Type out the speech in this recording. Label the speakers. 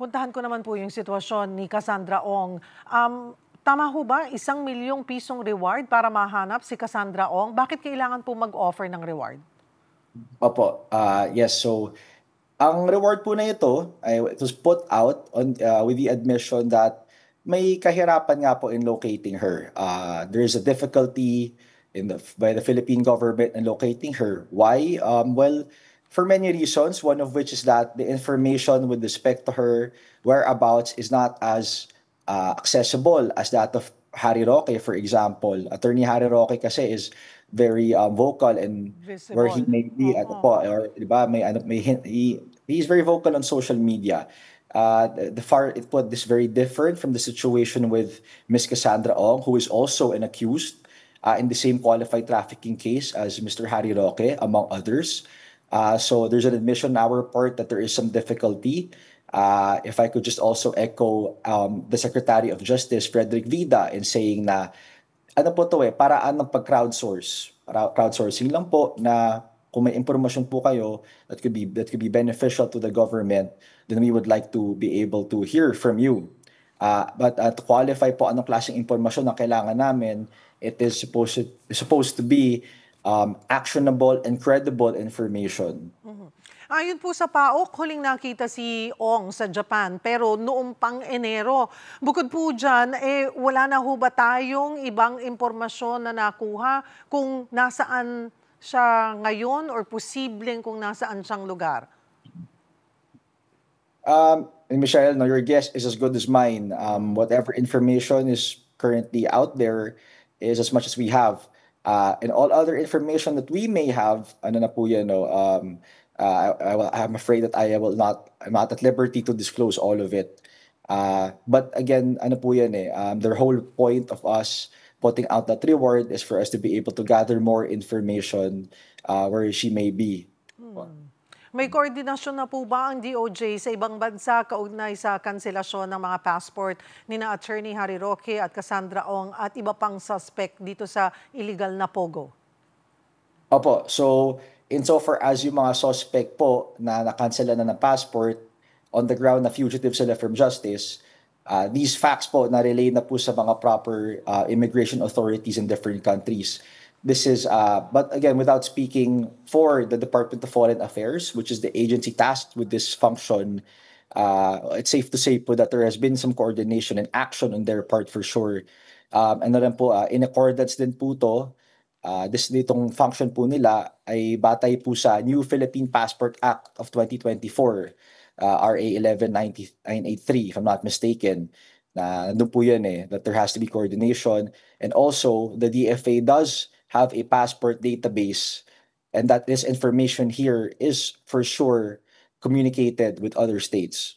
Speaker 1: Puntahan ko naman po yung sitwasyon ni Cassandra Ong. Tama ho ba, 1 milyong pisong reward para mahanap si Cassandra Ong? Bakit kailangan po mag-offer ng reward?
Speaker 2: Opo, yes. So, ang reward po na ito ay it was put out on with the admission that may kahirapan nga po in locating her. There is a difficulty by the Philippine government in locating her. Why? Well, for many reasons. One of which is that the information with respect to her whereabouts is not as accessible as that of Harry Roque, for example. Attorney Harry Roque kasi is very vocal and where he
Speaker 1: Visible.
Speaker 2: may be at
Speaker 1: Opo.
Speaker 2: po or 'di ba he's very vocal on social media. The far it put this very different from the situation with Miss Cassandra Ong, who is also an accused in the same qualified trafficking case as Mr. Harry Roque, among others. So there's an admission on our part that there is some difficulty. If I could just also echo the Secretary of Justice, Frederick Vida, in saying na ano po to paraan ng pag-crowdsource. Crowdsourcing lang po na kung may impormasyon po kayo that could be beneficial to the government, then we would like to be able to hear from you. But to qualify po anong klaseng impormasyon ang kailangan namin, it is supposed to be actionable and credible information.
Speaker 1: Ayon po sa PAOK, huling nakita si Ong sa Japan pero noong pang-Enero. Bukod po dyan, wala na ho ba tayong ibang impormasyon na nakuha kung nasaan siya ngayon or posibleng kung nasaan siyang lugar?
Speaker 2: And Michelle, no, your guess is as good as mine. Whatever information is currently out there is as much as we have. And all other information that we may have, ano na po yan, no, I'm afraid that I'm not at liberty to disclose all of it. But again, ano po yan the whole point of us putting out that reward is for us to be able to gather more information where she may be.
Speaker 1: May koordinasyon na po ba ang DOJ sa ibang bansa kaugnay sa kanselasyon ng mga passport ni na Attorney Harry Roque at Cassandra Ong at iba pang suspect dito sa illegal na POGO?
Speaker 2: Opo, so insofar as yung mga suspect po na nakansela na ng passport on the ground na fugitive sila from justice, these facts po na-relay na po sa mga proper immigration authorities in different countries. This is, but again, without speaking for the Department of Foreign Affairs, which is the agency tasked with this function, it's safe to say po that there has been some coordination and action on their part for sure. And na rin po, in accordance din po to, ditong function po nila ay batay po sa New Philippine Passport Act of 2024, RA 119983, if I'm not mistaken. Nandun po yan that there has to be coordination. And also, the DFA does have a passport database, and that this information here is for sure communicated with other states.